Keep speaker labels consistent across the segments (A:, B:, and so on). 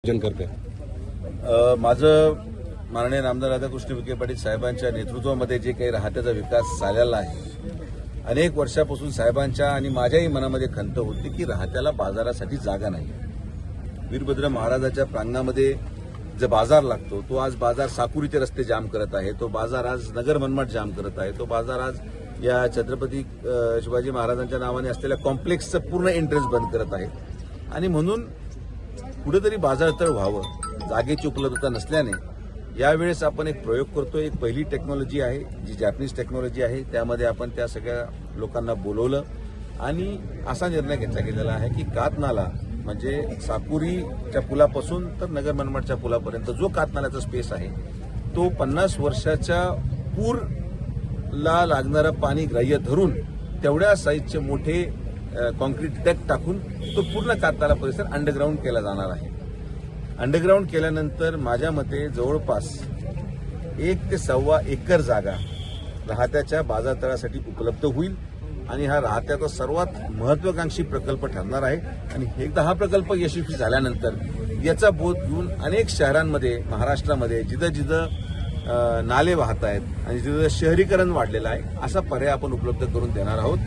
A: करते
B: माझं माननीय नामदार राधाकृष्ण विखे पाटील साहेबांच्या नेतृत्वामध्ये जे काही राहत्याचा विकास झालेला आहे, अनेक वर्षापासून साहेबांच्या आणि माझ्याही मनामध्ये खंत होती की राहत्याला बाजारासाठी जागा नाही. वीरभद्र महाराजाच्या प्रांगणामध्ये जो बाजार लागतो तो आज बाजार साकुरीचे रस्ते जाम करत आहे, तो बाजार आज नगर मनमाड जाम करत आहे, तो बाजार आज या छत्रपती शिवाजी महाराजांच्या नावाने असलेल्या कॉम्प्लेक्सचं पूर्ण एंट्रन्स बंद करत आहे. आणि म्हणून कुठेतरी बाजारतळ व्हावं, जागेची उपलब्धता नसल्याने यावेळेस आपण एक प्रयोग करतोय. एक पहिली टेक्नॉलॉजी आहे जी जॅपनीज टेक्नॉलॉजी आहे, त्यामध्ये आपण त्या सगळ्या लोकांना बोलवलं आणि असा निर्णय घेतला गेलेला आहे की कातनाला म्हणजे साकुरीच्या पुलापासून तर नगर मनमाडच्या पुलापर्यंत जो कातनाल्याचा स्पेस आहे तो 50 वर्षाच्या पूरला लागणारं पाणी ग्राह्य धरून तेवढ्या साईजचे मोठे कॉन्क्रीट डॅक टाकून तो पूर्ण कातनाला परिसर अंडरग्राऊंड केला जाणार आहे. अंडरग्राऊंड केल्यानंतर माझ्या मते जवळपास 1 ते 1.25 एकर जागा राहत्याच्या बाजारतळासाठी उपलब्ध होईल आणि हा राहत्याचा सर्वात महत्वाकांक्षी प्रकल्प ठरणार आहे. आणि एकदा हा प्रकल्प यशस्वी झाल्यानंतर याचा बोध घेऊन अनेक शहरांमध्ये महाराष्ट्रामध्ये जिथं जिथं नाले वाहत आहेत आणि जिथं शहरीकरण वाढलेलं आहे असा पर्याय आपण उपलब्ध करून देणार आहोत.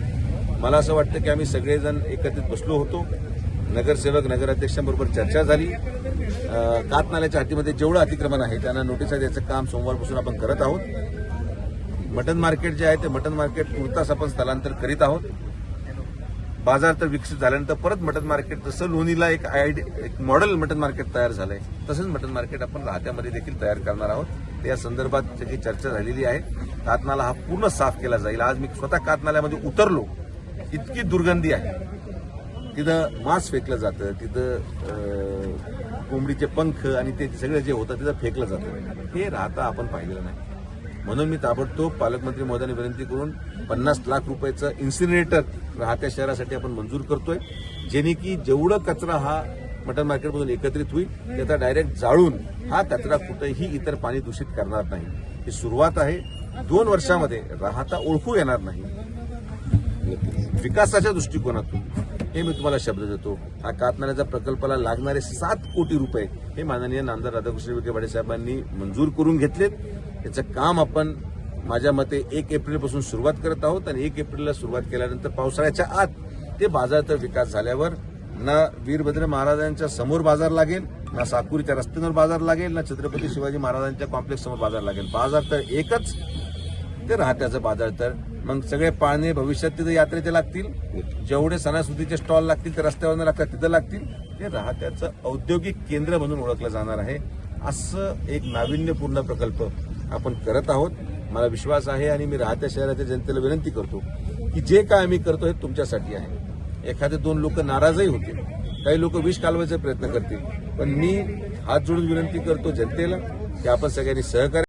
B: मला असं वाटतं की आम्ही सगळेजण एकत्रित बसलो होतो, नगरसेवक नगराध्यक्षांबरोबर चर्चा झाली. कातनाल्याच्या हातीमध्ये जेवढं अतिक्रमण आहे त्यांना नोटिसा द्यायचं काम सोमवारपासून आपण करत आहोत. मटन मार्केट जे आहे ते मटन मार्केट तुर्तास आपण स्थलांतर करीत आहोत. बाजार तर विकसित झाल्यानंतर परत मटन मार्केट जसं लोणीला एक मॉडेल मटन मार्केट तयार झालंय तसंच मटन मार्केट आपण राहत्यामध्ये देखील तयार करणार आहोत. या संदर्भात सगळी चर्चा झालेली आहे. कातनाला हा पूर्ण साफ केला जाईल. आज मी स्वतः कातनाल्यामध्ये उतरलो, इतकी दुर्गंधी आहे, तिथं मांस फेकलं जातं, तिथं कोंबडीचे पंख आणि ते सगळं जे होतं तिथं फेकलं जातं. हे राहता आपण पाहिलेलं नाही. म्हणून मी ताबडतोब पालकमंत्री महोदयांनी विनंती करून 50 लाख रुपयाचं इन्सिनरेटर राहत्या शहरासाठी आपण मंजूर करतोय, जेणे की जेवढं कचरा हा मटन मार्केटमधून एकत्रित होईल त्याचा डायरेक्ट जाळून हा कचरा कुठेही इतर पाणी दूषित करणार नाही. ही सुरुवात आहे. 2 वर्षामध्ये राहता ओळखू येणार नाही. विकासाच्या दृष्टिकोनातून हे मी तुम्हाला शब्द देतो. हा कातनाल्याच्या प्रकल्पाला लागणारे 7 कोटी रुपये हे माननीय नामदार राधाकृष्ण विखे पाटील साहेबांनी मंजूर करून घेतलेत. याचं काम आपण माझ्या मते 1 एप्रिलपासून सुरुवात करत आहोत आणि 1 एप्रिलला सुरुवात केल्यानंतर पावसाळ्याच्या आत ते बाजारचा विकास झाल्यावर ना वीरभद्र महाराजांच्या समोर बाजार लागेल, ना साकुरीच्या रस्त्यावर बाजार लागेल, ना छत्रपती शिवाजी महाराजांच्या कॉम्प्लेक्स समोर बाजार लागेल. बाजार तर एकच, ते राहत्याचं बाजार. तर मग सगळे पाळणे भविष्यात तिथं यात्रेचे लागतील, जेवढे सणासुदीचे स्टॉल लागतील ते रस्त्यावर लागतात तिथं लागतील. ते राहत्याचं औद्योगिक केंद्र म्हणून ओळखलं जाणार आहे. असं एक नाविन्यपूर्ण प्रकल्प आपण करत आहोत. मला विश्वास आहे आणि मी राहत्या शहराच्या जनतेला विनंती करतो की जे काय आम्ही करतो हे तुमच्यासाठी आहे. एखादे 2 लोक नाराजही होतील, काही लोक विष कालवायचा प्रयत्न करतील, पण मी हात जोडून विनंती करतो जनतेला की आपण सगळ्यांनी सहकार्य